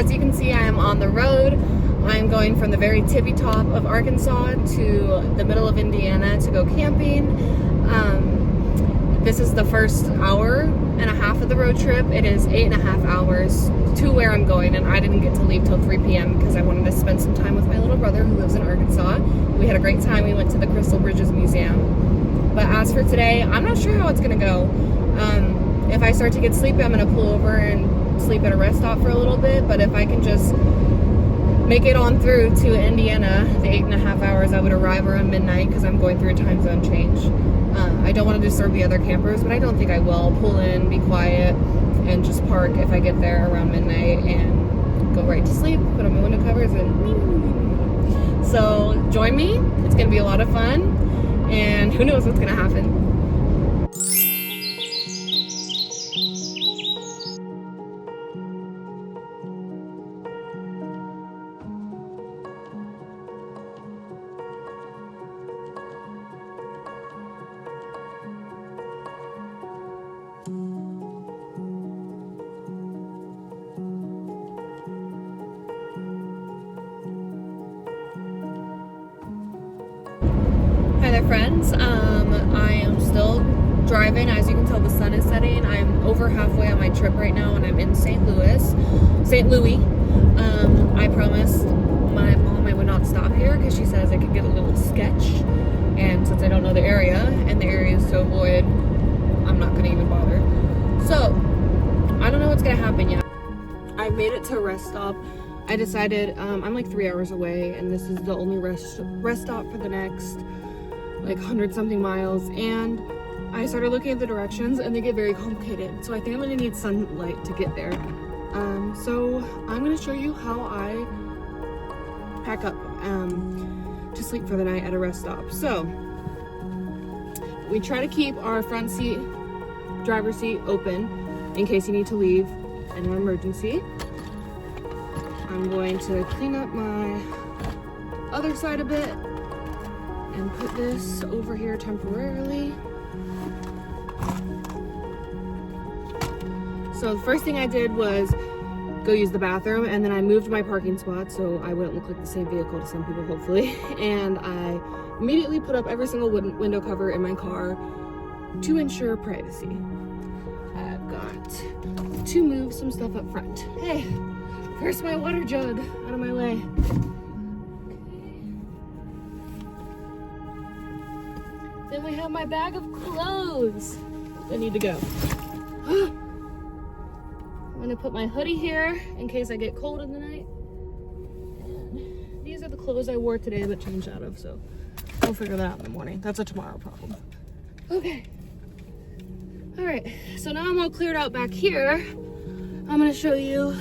as you can see, I am on the road. I'm going from the very tippy top of Arkansas to the middle of Indiana to go camping. This is the first hour and a half of the road trip. It is 8.5 hours to where I'm going, and I didn't get to leave till 3 p.m. because I wanted to spend some time with my little brother who lives in Arkansas. We had a great time. We went to the Crystal Bridges Museum. But as for today, I'm not sure how it's gonna go. If I start to get sleepy, I'm gonna pull over and sleep at a rest stop for a little bit. But if I can just make it on through to Indiana, the 8.5 hours, I would arrive around midnight because I'm going through a time zone change. I don't want to disturb the other campers, but I don't think I will. I'll pull in, be quiet, and just park if I get there around midnight and go right to sleep, put on my window covers, and so join me. It's going to be a lot of fun, and who knows what's going to happen. Hi there, friends. I am still driving. As you can tell, the sun is setting. I'm over halfway on my trip right now, and I'm in St. Louis. I promised my mom I would not stop here because she says it could get a little sketch, and since I don't know the area, and the area is so void, I'm not gonna even bother. So I don't know what's gonna happen yet. I made it to a rest stop. I decided I'm like 3 hours away, and this is the only rest stop for the next like 100-something miles, and I started looking at the directions and they get very complicated, so I think I'm gonna need sunlight to get there. So I'm gonna show you how I pack up to sleep for the night at a rest stop. So we try to keep our front seat, driver's seat, open in case you need to leave in an emergency. I'm going to clean up my other side a bit and put this over here temporarily. So the first thing I did was go use the bathroom, and then I moved my parking spot so I wouldn't look like the same vehicle to some people, hopefully. And I immediately put up every single window cover in my car to ensure privacy. I've got to move some stuff up front. Hey, where's my water jug? Out of my way. Then we have my bag of clothes that need to go. I'm gonna put my hoodie here in case I get cold in the night. And these are the clothes I wore today but changed out of, so we'll figure that out in the morning. That's a tomorrow problem. Okay. All right, so now I'm all cleared out back here. I'm gonna show you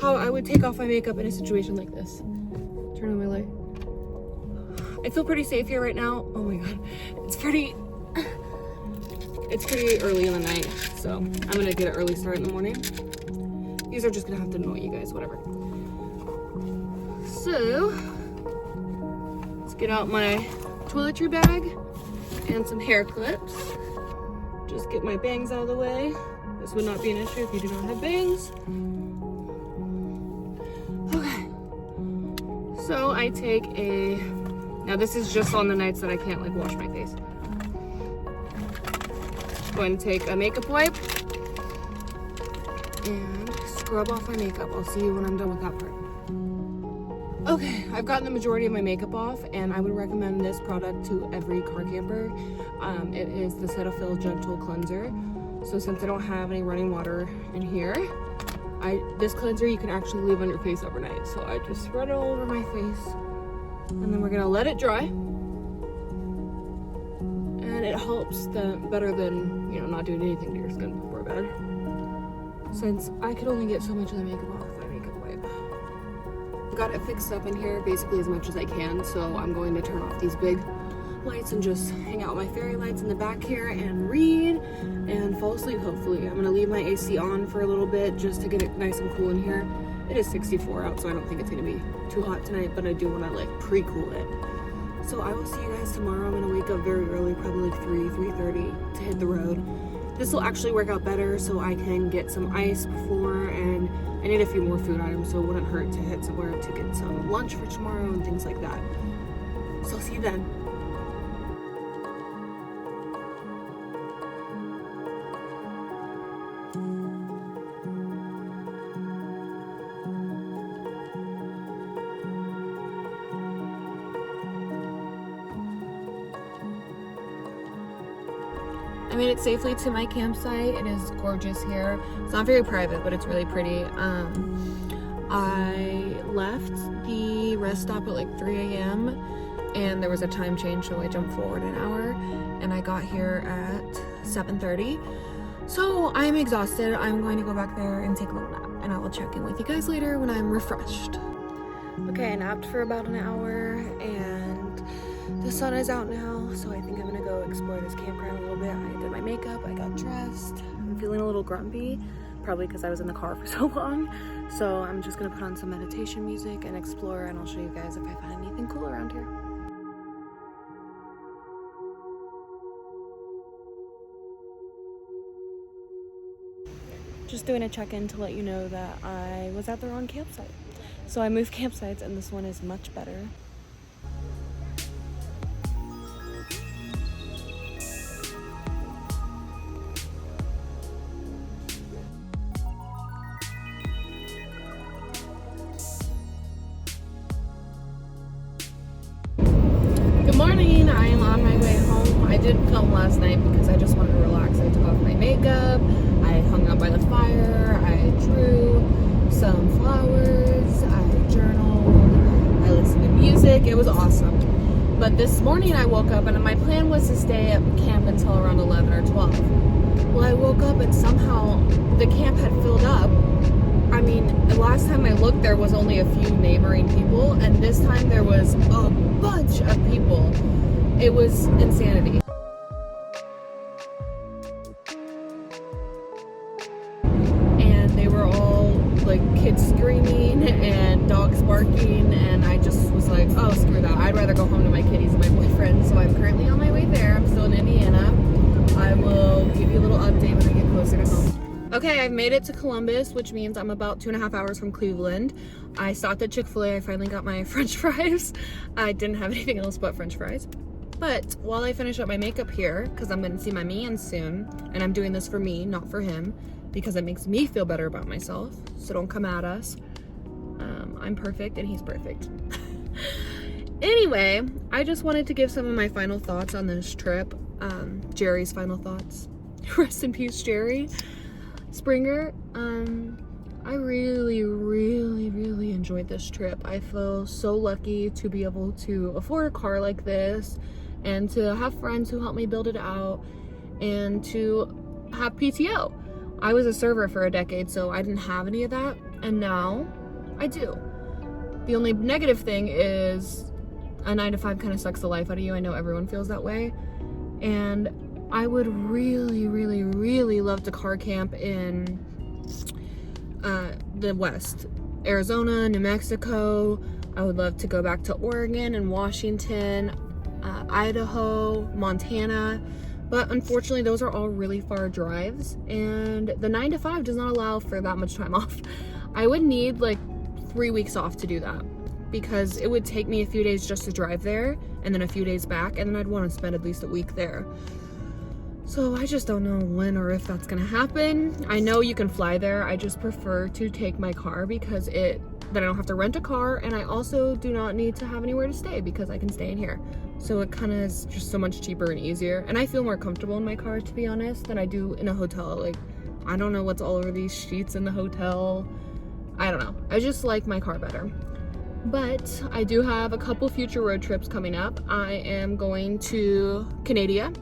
how I would take off my makeup in a situation like this. Turn on my light. I feel pretty safe here right now. Oh my God, it's pretty early in the night, so I'm gonna get an early start in the morning. These are just gonna have to annoy you guys, whatever. So, let's get out my toiletry bag and some hair clips. Just get my bangs out of the way. This would not be an issue if you do not have bangs. Okay, so I take now this is just on the nights that I can't like wash my face. I'm going to take a makeup wipe and scrub off my makeup. I'll see you when I'm done with that part. Okay, I've gotten the majority of my makeup off, and I would recommend this product to every car camper. It is the Cetaphil Gentle Cleanser. So since I don't have any running water in here, this cleanser you can actually leave on your face overnight. So I just spread it all over my face, and then we're gonna let it dry. And it helps better than, you know, not doing anything to your skin before bed. Since I could only get so much of the makeup off with my makeup wipe. Got it fixed up in here basically as much as I can, so I'm going to turn off these big lights and just hang out with my fairy lights in the back here and read and fall asleep, hopefully. I'm gonna leave my AC on for a little bit just to get it nice and cool in here. It is 64 out, so I don't think it's gonna be too hot tonight, but I do wanna like pre-cool it. So I will see you guys tomorrow. I'm gonna wake up very early, probably like 3:30 to hit the road. this will actually work out better so I can get some ice before, and I need a few more food items, so it wouldn't hurt to hit somewhere to get some lunch for tomorrow and things like that. So I'll see you then. I made it safely to my campsite. It is gorgeous here. It's not very private, but it's really pretty. I left the rest stop at like 3 a.m. and there was a time change, so I jumped forward an hour and I got here at 7:30. So I'm exhausted. I'm going to go back there and take a little nap, and I will check in with you guys later when I'm refreshed. Okay, I napped for about an hour and the sun is out now, so I think I'm gonna go explore this campground a little bit. I did my makeup, I got dressed. I'm feeling a little grumpy, probably because I was in the car for so long. So I'm just gonna put on some meditation music and explore, and I'll show you guys if I find anything cool around here. Just doing a check-in to let you know that I was at the wrong campsite. So I moved campsites and this one is much better. Good morning, I am on my way home. I didn't film last night because I just wanted to relax. I took off my makeup, I hung out by the fire, I drew some flowers, I journaled, I listened to music. It was awesome. But this morning I woke up and my plan was to stay at camp until around 11 or 12. Well, I woke up and somehow the camp had filled up. I mean, the last time I looked there was only a few neighboring people, and this time there was a bunch of people. It was insanity. And they were all like kids screaming and dogs barking, and I just was like, oh, screw that. I'd rather go home to my kitties and my boyfriend. So I'm currently on my way there. I'm still in Indiana. I will give you a little update when I get closer to home. Okay, I've made it to Columbus, which means I'm about 2.5 hours from Cleveland. I stopped at Chick-fil-A. I finally got my French fries. I didn't have anything else but French fries. But while I finish up my makeup here, because I'm going to see my man soon, and I'm doing this for me, not for him, because it makes me feel better about myself, so don't come at us. I'm perfect and he's perfect. Anyway, I just wanted to give some of my final thoughts on this trip. Jerry's final thoughts. Rest in peace, Jerry Springer. I really enjoyed this trip. I feel so lucky to be able to afford a car like this and to have friends who helped me build it out and to have PTO. I was a server for a decade, so I didn't have any of that, and now I do. The only negative thing is a 9-to-5 kind of sucks the life out of you. I know everyone feels that way, and I would really love to car camp in the West. Arizona, New Mexico. I would love to go back to Oregon and Washington, Idaho, Montana. But unfortunately, those are all really far drives, and the 9-to-5 does not allow for that much time off. I would need like 3 weeks off to do that, because it would take me a few days just to drive there and then a few days back, and then I'd want to spend at least a week there. So I just don't know when or if that's gonna happen. I know you can fly there. I just prefer to take my car because then I don't have to rent a car, and I also do not need to have anywhere to stay because I can stay in here. So it kind of is just so much cheaper and easier, and I feel more comfortable in my car, to be honest, than I do in a hotel. Like, I don't know what's all over these sheets in the hotel. I don't know. I just like my car better. But I do have a couple future road trips coming up. I am going to Canada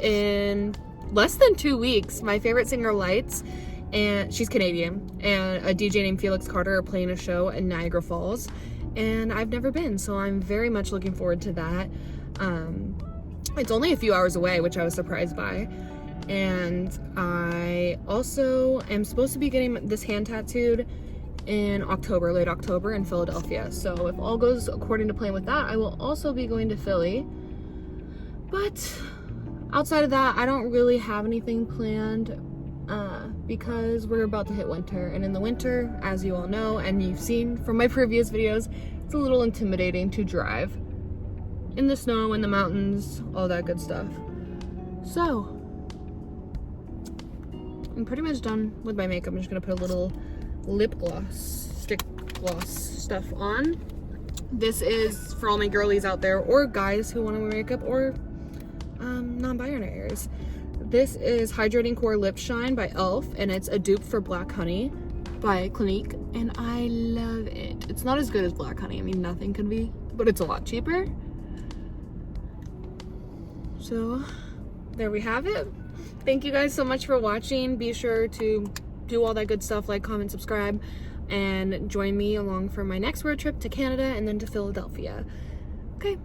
in less than 2 weeks. My favorite singer, Lights, and she's Canadian, and a DJ named Felix Carter are playing a show in Niagara Falls, and I've never been, so I'm very much looking forward to that. It's only a few hours away, which I was surprised by. And I also am supposed to be getting this hand tattooed in October, late October, in Philadelphia. So if all goes according to plan with that, I will also be going to Philly. But outside of that, I don't really have anything planned because we're about to hit winter. And in the winter, as you all know, and you've seen from my previous videos, it's a little intimidating to drive in the snow, in the mountains, all that good stuff. So, I'm pretty much done with my makeup. I'm just gonna put a little lip gloss, stick gloss stuff on. This is for all my girlies out there, or guys who want to wear makeup, or non-binaries. This is Hydrating Core Lip Shine by e.l.f. and it's a dupe for Black Honey by Clinique, and I love it. It's not as good as Black Honey. I mean, nothing could be, but it's a lot cheaper. So there we have it. Thank you guys so much for watching. Be sure to do all that good stuff, like, comment, subscribe, and join me along for my next road trip to Canada and then to Philadelphia. Okay.